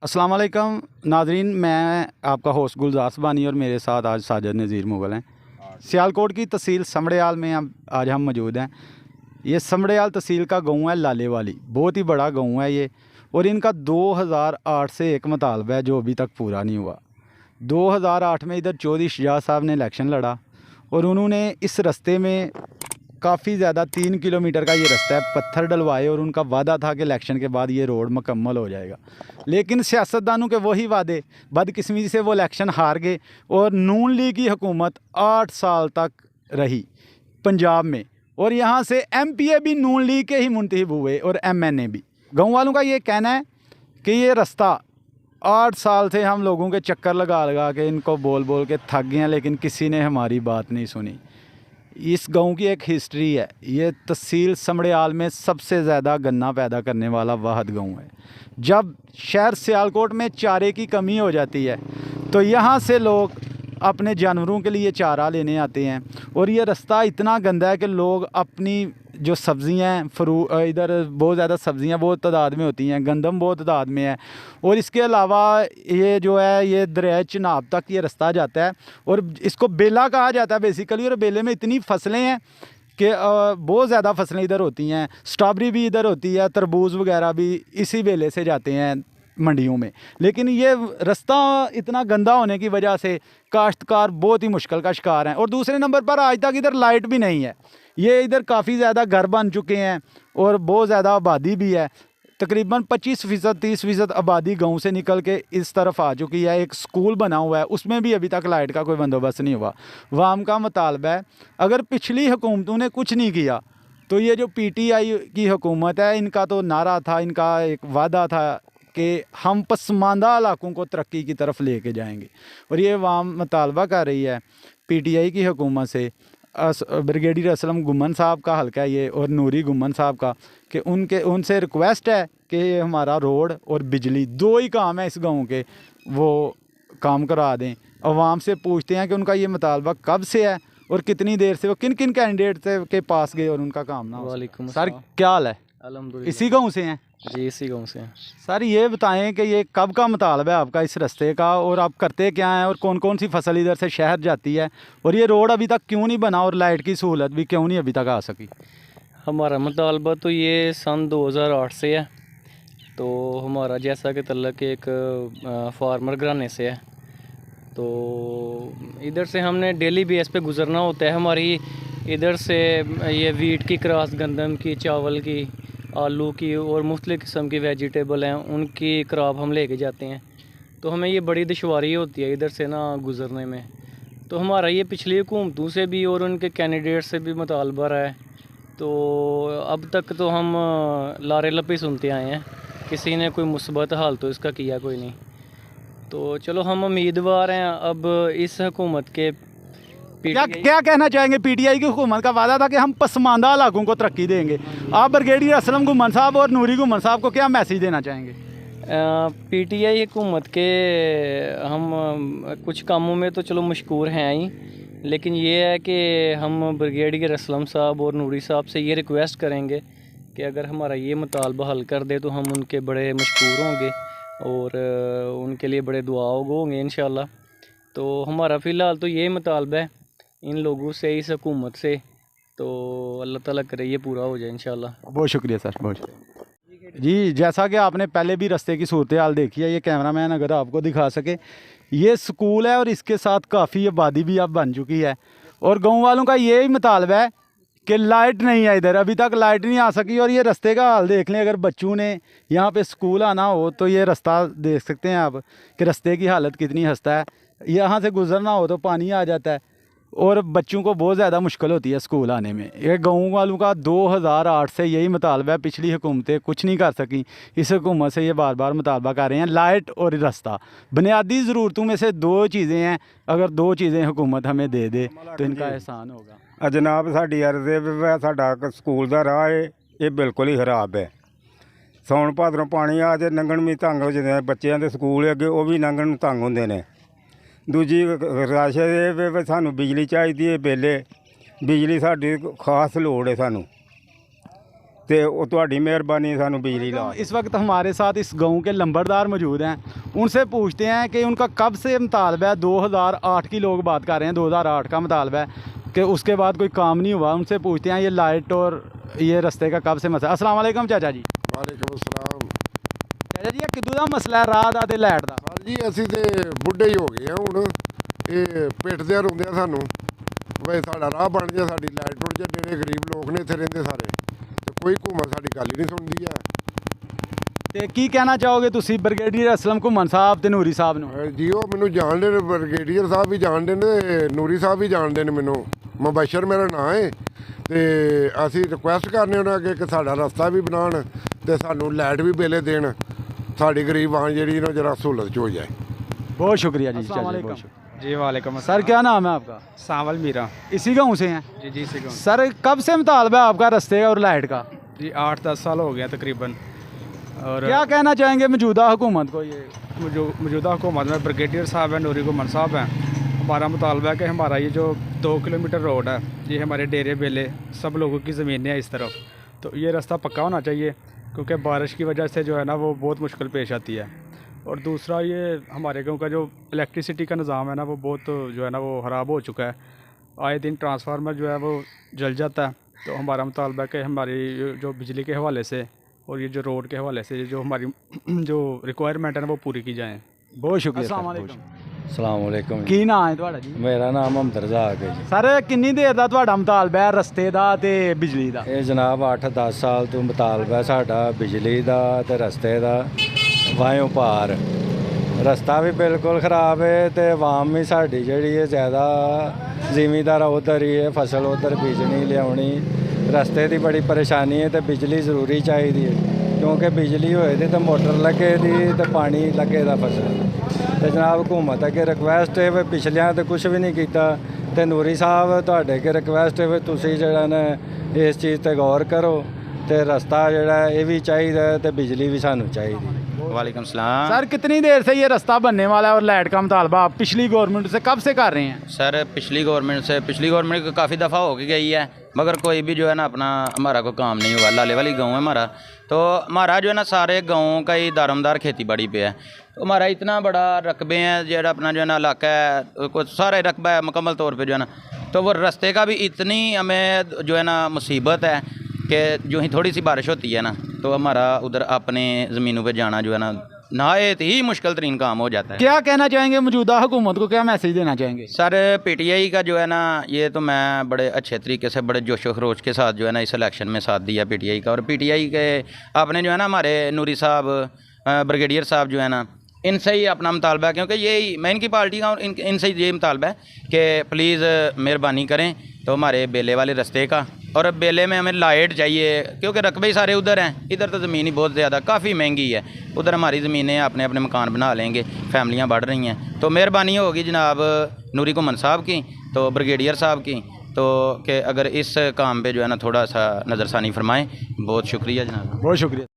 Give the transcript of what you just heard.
अस्सलाम वालेकुम नाजरीन, मैं आपका होस्ट गुलजार सबानी और मेरे साथ आज साजिद नज़ीर मुगल हैं। सियालकोट की तहसील समड़याल में आज हम मौजूद हैं। ये समड़याल तहसील का गांव है लाले वाली, बहुत ही बड़ा गांव है ये। और इनका 2008 से एक मुतालबा है जो अभी तक पूरा नहीं हुआ। 2008 में इधर चौधरी शजात साहब ने इलेक्शन लड़ा और उन्होंने इस रास्ते में काफ़ी ज़्यादा 3 किलोमीटर का ये रास्ता है, पत्थर डलवाए और उनका वादा था कि इलेक्शन के बाद ये रोड मुकम्मल हो जाएगा। लेकिन सियासतदानों के वही वादे, बदकिस्मती से वो इलेक्शन हार गए और नून लीग की हुकूमत 8 साल तक रही पंजाब में। और यहाँ से MPA भी नून लीग के ही मुंतखब हुए और MNA भी। गाँव वालों का ये कहना है कि ये रास्ता 8 साल से हम लोगों के चक्कर लगा लगा के इनको बोल बोल के थक गए हैं, लेकिन किसी ने हमारी बात नहीं सुनी। इस गांव की एक हिस्ट्री है। ये तहसील समड़याल में सबसे ज़्यादा गन्ना पैदा करने वाला वाहद गांव है। जब शहर सियालकोट में चारे की कमी हो जाती है तो यहाँ से लोग अपने जानवरों के लिए चारा लेने आते हैं। और ये रास्ता इतना गंदा है कि लोग अपनी जो सब्ज़ियाँ इधर बहुत ज़्यादा सब्ज़ियाँ बहुत तादाद में होती हैं, गंदम बहुत तादाद में है। और इसके अलावा ये जो है ये दरिया चिनाब तक ये रास्ता जाता है और इसको बेला कहा जाता है बेसिकली। और बेले में इतनी फसलें हैं कि बहुत ज़्यादा फसलें इधर होती हैं। स्ट्रॉबेरी भी इधर होती है, तरबूज वगैरह भी इसी बेले से जाते हैं मंडियों में। लेकिन ये रास्ता इतना गंदा होने की वजह से काश्तकार बहुत ही मुश्किल का शिकार हैं। और दूसरे नंबर पर आज तक इधर लाइट भी नहीं है। ये इधर काफ़ी ज़्यादा घर बन चुके हैं और बहुत ज़्यादा आबादी भी है। तकरीबन 25% 30% आबादी गांव से निकल के इस तरफ आ चुकी है। एक स्कूल बना हुआ है, उसमें भी अभी तक लाइट का कोई बंदोबस्त नहीं हुआ। वाम का मुतालबा है, अगर पिछली हुकूमतों ने कुछ नहीं किया तो ये जो PTI की हुकूमत है, इनका तो नारा था, इनका एक वादा था कि हम पसमानदा इलाकों को तरक्की की तरफ लेके जाएंगे। और ये वाम मुतालबा कर रही है PTI की हुकूमत से। ब्रिगेडियर असलम गुम्मन साहब का हल्का है ये और नूरी गुम्मन साहब का, कि उनसे रिक्वेस्ट है कि हमारा रोड और बिजली 2 ही काम है इस गांव के, वो काम करा दें। अवाम से पूछते हैं कि उनका ये मुतालबा कब से है और कितनी देर से, वो किन किन कैंडिडेट के पास गए और उनका काम ना हो। वालेकुम सर अस्सलाम। क्या हाल है? अल्हम्दुलिल्लाह। इसी गाँव से हैं जी इसी गाँव से हैं। सर? ये बताएं कि ये कब का मुतालबा है आपका इस रास्ते का, और आप करते क्या हैं और कौन कौन सी फसल इधर से शहर जाती है, और ये रोड अभी तक क्यों नहीं बना और लाइट की सहूलत भी क्यों नहीं अभी तक आ सकी? हमारा मुतालबा तो ये सन 2008 से है। तो हमारा जैसा कि तल्लक एक फार्मर घराने से है, तो इधर से हमने डेली बेस पे गुज़रना होता है। हमारी इधर से ये वीट की क्रॉस, गंदम की, चावल की, आलू की और मुख्तलिफ़ किस्म की वेजिटेबल हैं, उनकी क्रॉप हम लेके जाते हैं। तो हमें ये बड़ी दुश्वारी होती है इधर से ना गुज़रने में। तो हमारा ये पिछली हुकूमतों से भी और उनके कैंडिडेट से भी मुतालबा रहा है। तो अब तक तो हम लारे लपी सुनते आए हैं, किसी ने कोई मुस्बत हाल तो इसका किया कोई नहीं। तो चलो हम उम्मीदवार हैं अब इस हुकूमत के। क्या कहना चाहेंगे? PTI की हुकूमत का वादा था कि हम पसमानदा इलाकों को तरक्की देंगे। आप ब्रिगेडियर असलम गुम्मन साहब और नूरी गुम्मन साहब को क्या मैसेज देना चाहेंगे? PTI हुकूमत के हम कुछ कामों में तो चलो मशकूर हैं ही, लेकिन ये है कि हम ब्रिगेडियर असलम साहब और नूरी साहब से ये रिक्वेस्ट करेंगे कि अगर हमारा ये मुतालबा हल कर दे तो हम उनके बड़े मशकूर होंगे और उनके लिए बड़े दुआओं होंगे इंशाल्लाह। तो हमारा फ़िलहाल तो ये मुतालबा है इन लोगों से, इस हुकूमत से। तो अल्लाह ताला करे ये पूरा हो जाए इंशाल्लाह। बहुत शुक्रिया सर, बहुत शुक्रिया जी। जैसा कि आपने पहले भी रास्ते की सूरत हाल देखी है, ये कैमरामैन अगर आपको दिखा सके, ये स्कूल है और इसके साथ काफ़ी आबादी भी अब बन चुकी है। और गाँव वालों का यही मुतालबा है कि लाइट नहीं है इधर, अभी तक लाइट नहीं आ सकी। और ये रास्ते का हाल देख लें, अगर बच्चों ने यहाँ पे स्कूल आना हो तो ये रास्ता देख सकते हैं आप कि रास्ते की हालत कितनी खस्ता है। यहाँ से गुजरना हो तो पानी आ जाता है और बच्चों को बहुत ज़्यादा मुश्किल होती है स्कूल आने में। ये गाँव वालों का 2008 से यही मुतालबा है, पिछली हुकूमतें कुछ नहीं कर सकी। इस हुकूमत से ये बार बार मुतालबा कर रहे हैं, लाइट और रास्ता। बुनियादी ज़रूरतों में से 2 चीज़ें हैं, अगर 2 चीज़ें हुकूमत हमें दे दे तो इनका एहसान होगा। जनाब साड़ी अर्ज़ है, साडा स्कूल का राह है ये बिल्कुल ही खराब है। सौन भादरों पानी आ जाए लंघण में तंग हो जाते हैं, बच्चों के स्कूल अगे वो भी लंघण में तंग होंगे ने। दूजी रश ये सानू बिजली चाहिए है, बेले बिजली साड़ी खास लोड़ है सानू। ਤੇ ਉਹ ਤੁਹਾਡੀ ਮਿਹਰਬਾਨੀ ਸਾਨੂੰ ਬਿਜਲੀ ਲਾ इस वक्त हमारे साथ इस गांव के लंबरदार मौजूद हैं, उनसे पूछते हैं कि उनका कब से मुतालबा है। 2008 की लोग बात कर रहे हैं, 2008 का मुतालबा है कि उसके बाद कोई काम नहीं हुआ। उनसे पूछते हैं ये लाइट और ये रास्ते का कब से मसला। अस्सलाम वालेकुम चाचा जी। ਵਾਲੇਕੁਮ ਸਲਾਮ। चाचा जी ये किदू का मसला है राह ਦਾ ਤੇ ਲਾਈਟ ਦਾ? ਸਰ ਜੀ ਅਸੀਂ ਤੇ ਬੁੱਢੇ ਹੀ ਹੋ ਗਏ ਆ ਹੁਣ, ਇਹ ਪਿੱਟਦੇ ਰੋਂਦੇ ਆ ਸਾਨੂੰ ਵੀ ਸਾਡਾ ਰਾਹ ਬਣ ਜਾ, ਸਾਡੀ ਲਾਈਟ ਟੁੱਟ ਜਾ। ਜਿਹੜੇ ਗਰੀਬ ਲੋਕ ਨੇ ਇੱਥੇ ਰਹਿੰਦੇ ਸਾਰੇ, ਤੇ ਕੋਈ ਹਕੂਮਤ ਸਾਡੀ ਗੱਲ ਹੀ ਨਹੀਂ ਸੁਣਦੀ ਆ। ਤੇ ਕੀ ਕਹਿਣਾ ਚਾਹੋਗੇ ਤੁਸੀਂ ਬ੍ਰਿਗੇਡੀਅਰ ਅਸਲਮ ਘੁੰਮਣ ਸਾਹਿਬ ਤੇ ਨੂਰੀ ਸਾਹਿਬ ਨੂੰ? ਜੀ ਉਹ ਮੈਨੂੰ ਜਾਣਦੇ ਨੇ, ਬ੍ਰਿਗੇਡੀਅਰ ਸਾਹਿਬ ਵੀ ਜਾਣਦੇ ਨੇ, ਨੂਰੀ ਸਾਹਿਬ ਵੀ ਜਾਣਦੇ ਨੇ ਮੈਨੂੰ। ਮੁਬਸ਼ਰ ਮੇਰਾ ਨਾਂ ਹੈ, ਤੇ ਅਸੀਂ ਰਿਕੁਐਸਟ ਕਰਨੇ ਉਹਨਾਂ ਅੱਗੇ ਕਿ ਸਾਡਾ ਰਸਤਾ ਵੀ ਬਣਾਉਣ ਤੇ ਸਾਨੂੰ ਲਾਈਟ ਵੀ ਬਿੱਲੇ ਦੇਣ। ਸਾਡੀ ਗਰੀਬ ਆਣ ਜਿਹੜੀ ਇਹਨਾਂ ਜਰਾ ਸਹੂਲਤ 'ਚ ਹੋ ਜਾਏ। बहुत शुक्रिया जी चाचा जी, बहुत शुक्रिया। जी वालेकुम सर क्या नाम है आपका? सावल मीरा। इसी गांव से हैं? जी जी से सर कब से मुतालबा है आपका रास्ते का और लाइट का? जी 8-10 साल हो गया तकरीबन। और क्या कहना चाहेंगे मौजूदा हुकूमत को? ये मौजूदा हुकूमत में ब्रिगेडियर साहब हैं, नूरी गुमन साहब हैं। हमारा मुतालबा है कि हमारा ये जो 2 किलोमीटर रोड है, ये हमारे डेरे बेले सब लोगों की ज़मीनें हैं इस तरफ, तो ये रास्ता पक्का होना चाहिए, क्योंकि बारिश की वजह से जो है ना वो बहुत मुश्किल पेश आती है। और दूसरा ये हमारे गांव का जो इलेक्ट्रिसिटी का निज़ाम है ना वो बहुत जो है ना वो ख़राब हो चुका है। आए दिन ट्रांसफार्मर जो है वो जल जाता है। तो हमारा मुतालबा है कि हमारी जो बिजली के हवाले से और ये जो रोड के हवाले से जो हमारी जो रिक्वायरमेंट है ना वो पूरी की जाए। बहुत शुक्रिया। अस्सलाम वालेकुम ਕੀ ਨਾਮ ਹੈ ਤੁਹਾਡਾ ਜੀ? ਮੇਰਾ ਨਾਮ ਮੁਹੰਮਦ ਰਜ਼ਾਕ ਹੈ ਜੀ। ਸਰ ਕਿੰਨੀ ਦੇਰ ਦਾ ਤੁਹਾਡਾ ਮੁਤਾਲਬਾ ਹੈ ਰਸਤੇ ਦਾ ਤੇ ਬਿਜਲੀ ਦਾ? ਇਹ ਜਨਾਬ 8-10 ਸਾਲ ਤੋਂ ਮੁਤਾਲਬਾ ਸਾਡਾ ਬਿਜਲੀ ਦਾ ਤੇ ਰਸਤੇ ਦਾ। ਵਾਹਿਓ ਪਾਰ ਰਸਤਾ ਵੀ ਬਿਲਕੁਲ ਖਰਾਬ ਹੈ ਤੇ ਆਵਾਮ ਵੀ ਸਾਡੀ ਜਿਹੜੀ ਹੈ ਜ਼ਿਆਦਾ ਜ਼ਿਮੀਂਦਾਰ ਉਧਰ ਹੀ ਹੈ, ਫਸਲ ਉਧਰ ਬੀਜਣੀ ਲਿਆਉਣੀ। ਰਸਤੇ ਦੀ ਬੜੀ ਪਰੇਸ਼ਾਨੀ ਹੈ ਤੇ ਬਿਜਲੀ ਜ਼ਰੂਰੀ ਚਾਹੀਦੀ ਹੈ, ਕਿਉਂਕਿ ਬਿਜਲੀ ਹੋਏ ਦੀ ਤਾਂ ਮੋਟਰ ਲੱਗੇ ਦੀ ਤੇ ਪਾਣੀ ਲੱਗੇ ਦਾ ਫਸਲ। ਤੇ ਜਨਾਬ ਹਕੂਮਤ ਅੱਗੇ ਰਿਕੁਐਸਟ ਹੈ ਵੀ ਪਿਛਲਿਆਂ ਤੇ ਕੁਝ ਵੀ ਨਹੀਂ ਕੀਤਾ, ਤੇ ਨੂਰੀ ਸਾਹਿਬ ਤੁਹਾਡੇ ਅੱਗੇ ਰਿਕੁਐਸਟ ਹੈ ਵੀ ਤੁਸੀਂ ਜਿਹੜਾ ਨਾ ਇਸ ਚੀਜ਼ ਤੇ ਗੌਰ ਕਰੋ ਤੇ ਰਸਤਾ ਜਿਹੜਾ ਇਹ ਵੀ ਚਾਹੀਦਾ ਤੇ ਬਿਜਲੀ ਵੀ ਸਾਨੂੰ ਚਾਹੀਦੀ। वालेकुम सलाम। सर कितनी देर से ये रास्ता बनने वाला है और लाइट का मुतालबा आप पिछली गवर्नमेंट से कब से कर रहे हैं? सर पिछली गवर्नमेंट काफ़ी दफ़ा हो गई है, मगर कोई भी जो है ना अपना हमारा कोई काम नहीं हुआ। लाले वाली गांव है हमारा, तो हमारा जो है ना सारे गाँव का ही दारोमदार खेती बाड़ी पे है। तो हमारा इतना बड़ा रकबे हैं, जो अपना जो है ना इलाका है कुछ सारा रकबा है मुकम्मल तौर पे जो है ना, तो वो रास्ते का भी इतनी हमें जो है ना मुसीबत है कि जो ही थोड़ी सी बारिश होती है ना तो हमारा उधर अपने ज़मीनों पे जाना जो है ना नहायत ही मुश्किल तरीन काम हो जाता है। क्या कहना चाहेंगे मौजूदा हुकूमत को, क्या मैसेज देना चाहेंगे? सर पीटीआई का जो है ना ये तो मैं बड़े अच्छे तरीके से बड़े जोशो खरोश के साथ जो है ना इस इलेक्शन में साथ दिया पीटीआई का। और पीटीआई के आपने जो है ना हमारे नूरी साहब ब्रिगेडियर साहब जो है ना इनसे ही अपना मुतालबा है, क्योंकि यही मैं इनकी पार्टी का और इनसे ये मुतालबा है कि प्लीज़ मेहरबानी करें तो हमारे बेले वाले रास्ते का, और बेले में हमें लाइट चाहिए, क्योंकि रकबे ही सारे उधर हैं। इधर तो ज़मीन ही बहुत ज़्यादा काफ़ी महंगी है, उधर हमारी ज़मीनें अपने अपने मकान बना लेंगे, फैमिलियाँ बढ़ रही हैं। तो मेहरबानी होगी जनाब नूरी गुमन साहब की, तो ब्रिगेडियर साहब की, तो कि अगर इस काम पे जो है ना थोड़ा सा नज़रसानी फरमाएँ। बहुत शुक्रिया जनाब। बहुत शुक्रिया।